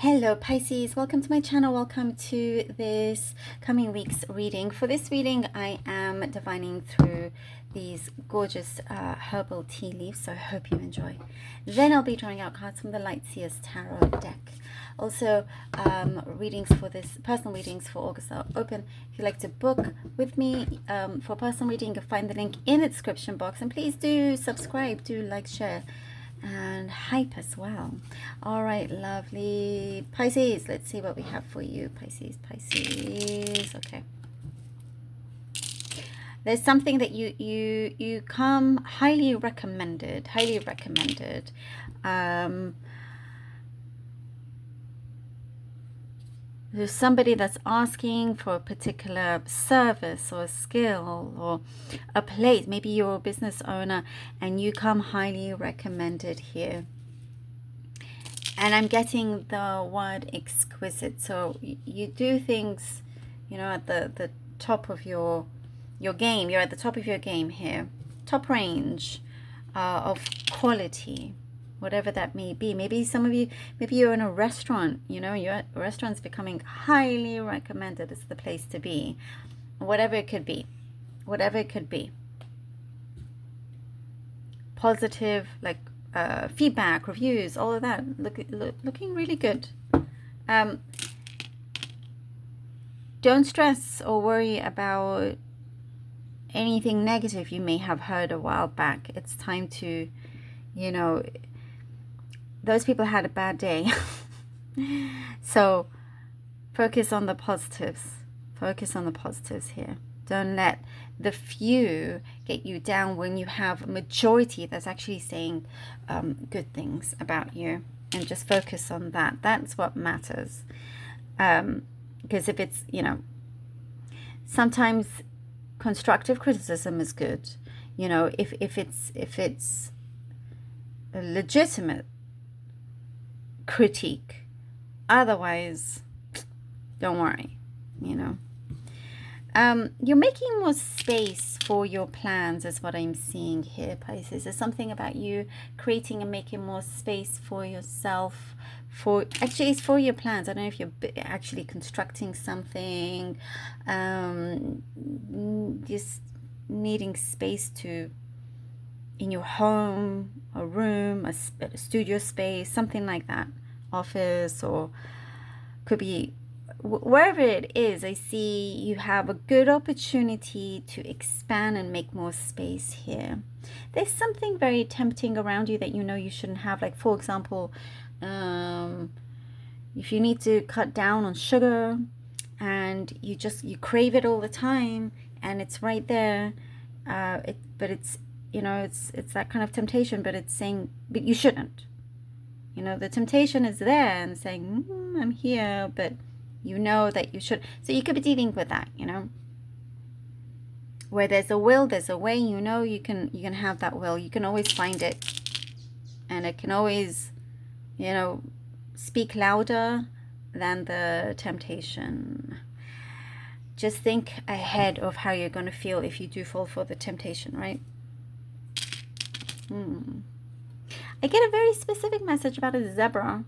Hello Pisces, welcome to my channel. Welcome to this coming week's reading. For this reading, I am divining through these gorgeous herbal tea leaves, so I hope you enjoy. Then I'll be drawing out cards from the Light Seers Tarot deck. Also, readings for this, personal readings for August are open. If you'd like to book with me for personal reading, you'll find the link in the description box. And please do subscribe, do like, share, and hype as well. All right, lovely Pisces, let's see what we have for you. Pisces. Okay, there's something that you come highly recommended. There's somebody that's asking for a particular service or a skill or a place. Maybe you're a business owner and you come highly recommended here. And I'm getting the word exquisite. So you do things, you know, at the top of your game. You're at the top of your game here. Top range of quality. Whatever that may be. Maybe some of you, maybe you're in a restaurant, you know, your restaurant's becoming highly recommended as the place to be. Whatever it could be. Positive, like feedback, reviews, all of that. Looking really good. Don't stress or worry about anything negative you may have heard a while back. It's time to, you know, those people had a bad day. So focus on the positives. Focus on the positives here. Don't let the few get you down when you have a majority that's actually saying good things about you. And just focus on that. That's what matters. Because if it's, you know, sometimes constructive criticism is good. You know, if it's a legitimate critique. Otherwise, don't worry, you know. You're making more space for your plans is what I'm seeing here, Pisces. There's something about you creating and making more space for yourself. Actually, it's for your plans. I don't know if you're actually constructing something. Just needing space in your home, a room, a studio space, something like that, office, or could be wherever it is. I see you have a good opportunity to expand and make more space here. There's something very tempting around you that you know you shouldn't have, like for example, if you need to cut down on sugar and you crave it all the time and it's right there, but it's, you know, it's that kind of temptation, but it's saying, but you shouldn't. You know, the temptation is there and saying, I'm here, but you know that you should. So you could be dealing with that, you know. Where there's a will, there's a way. You know, you can have that will. You can always find it. And it can always, you know, speak louder than the temptation. Just think ahead of how you're going to feel if you do fall for the temptation, right? I get a very specific message about a zebra.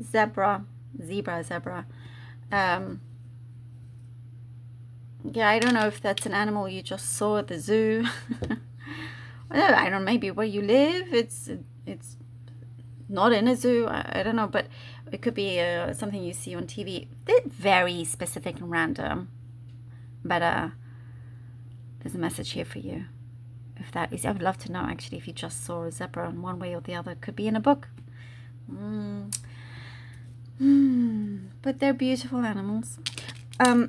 Zebra. Yeah, I don't know if that's an animal you just saw at the zoo. I don't know, maybe where you live, it's not in a zoo. I don't know, but it could be something you see on TV. They're very specific and random. But there's a message here for you. If that is, I would love to know actually if you just saw a zebra in one way or the other. It could be in a book. But they're beautiful animals. I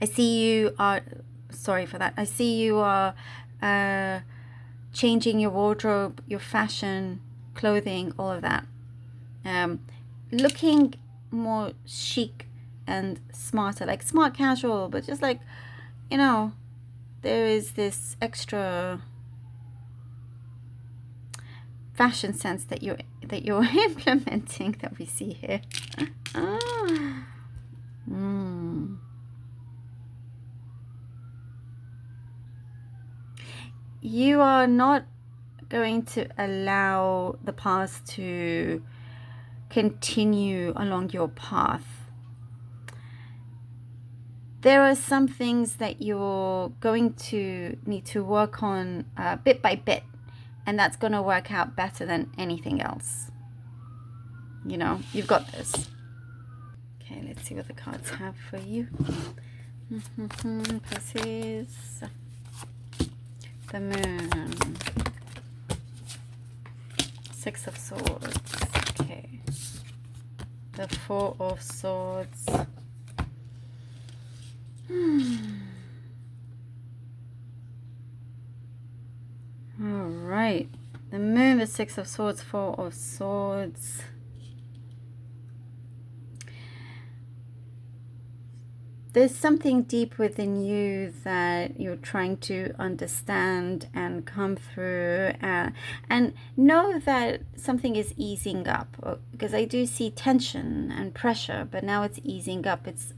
see you are, sorry for that. I see you are changing your wardrobe, your fashion, clothing, all of that. Looking more chic and smarter, like smart casual, but just like, you know, there is this extra fashion sense that you're implementing that we see here. You are not going to allow the past to continue along your path. There are some things that you're going to need to work on bit by bit, and that's going to work out better than anything else. You know, you've got this. Okay, let's see what the cards have for you. Pisces. The Moon. Six of Swords. Okay. The Four of Swords. All right. The Moon, the Six of Swords, Four of Swords. There's something deep within you that you're trying to understand and come through, and know that something is easing up, because I do see tension and pressure, but now it's easing up. It's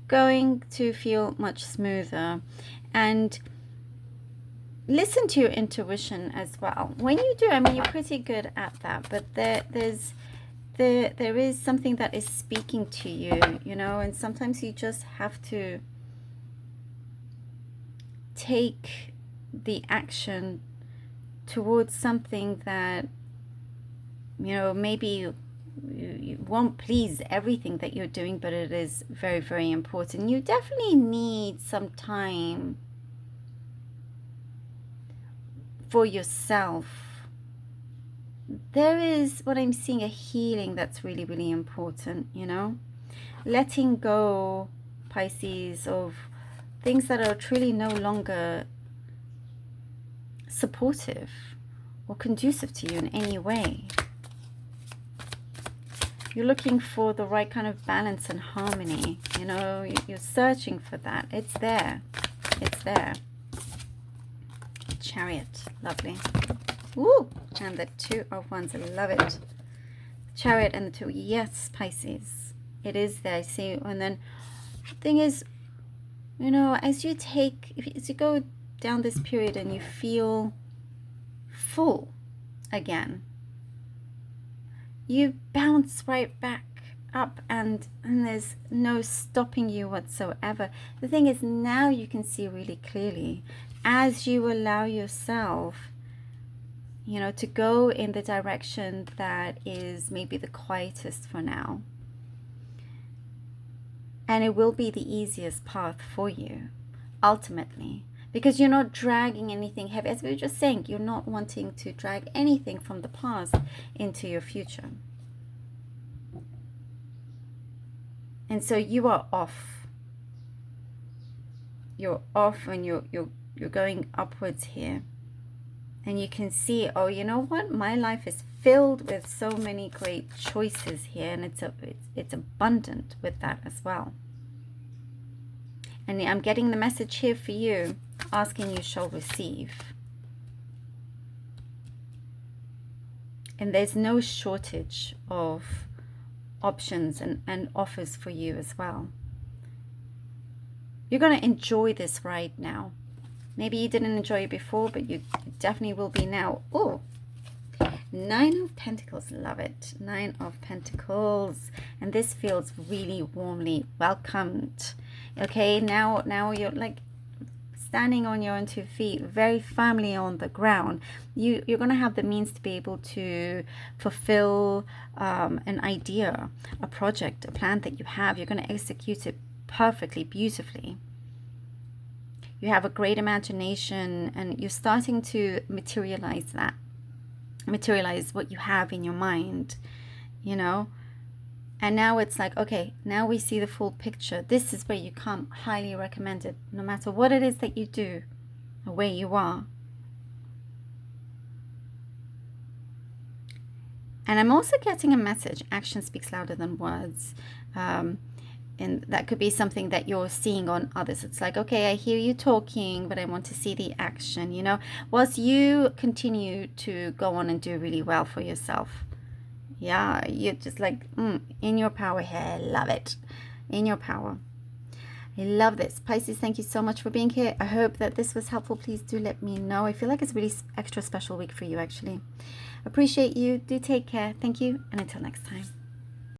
going to feel much smoother. And listen to your intuition as well. When you do, I mean, you're pretty good at that, but there is something that is speaking to you, you know, and sometimes you just have to take the action towards something that, you know, maybe you won't please everything that you're doing, but it is very, very important. You definitely need some time for yourself. There is, what I'm seeing, a healing that's really, really important, you know. Letting go, Pisces, of things that are truly no longer supportive or conducive to you in any way. You're looking for the right kind of balance and harmony, you know. You're searching for that. It's there. It's there. Chariot. Lovely. Woo! And the Two of Wands. I love it. Chariot and the Two. Yes, Pisces. It is there. I see. And then the thing is, you know, as you go down this period and you feel full again, you bounce right back up, and there's no stopping you whatsoever. The thing is, now you can see really clearly as you allow yourself, you know, to go in the direction that is maybe the quietest for now. And it will be the easiest path for you, ultimately, because you're not dragging anything heavy. As we were just saying, you're not wanting to drag anything from the past into your future. And so you are off. You're off, and you're going upwards here. And you can see, oh, you know what? My life is filled with so many great choices here, and it's abundant with that as well. And I'm getting the message here for you: asking you shall receive. And there's no shortage of options and offers for you as well. You're going to enjoy this ride now. Maybe you didn't enjoy it before, but you definitely will be now. Oh, Nine of Pentacles. Love it. Nine of Pentacles. And this feels really warmly welcomed. Okay, now you're like standing on your own 2 feet, very firmly on the ground. You're going to have the means to be able to fulfill an idea, a project, a plan that you have. You're going to execute it perfectly, beautifully. You have a great imagination, and you're starting to materialize that. Materialize what you have in your mind, you know. And now it's like, okay, now we see the full picture. This is where you come. Highly recommended, no matter what it is that you do or where you are. And I'm also getting a message. Action speaks louder than words. And that could be something that you're seeing on others. It's like, okay, I hear you talking, but I want to see the action, you know. Whilst you continue to go on and do really well for yourself. Yeah, you're just like, in your power here. I love it. In your power. I love this. Pisces, thank you so much for being here. I hope that this was helpful. Please do let me know. I feel like it's a really extra special week for you, actually. Appreciate you. Do take care. Thank you. And until next time.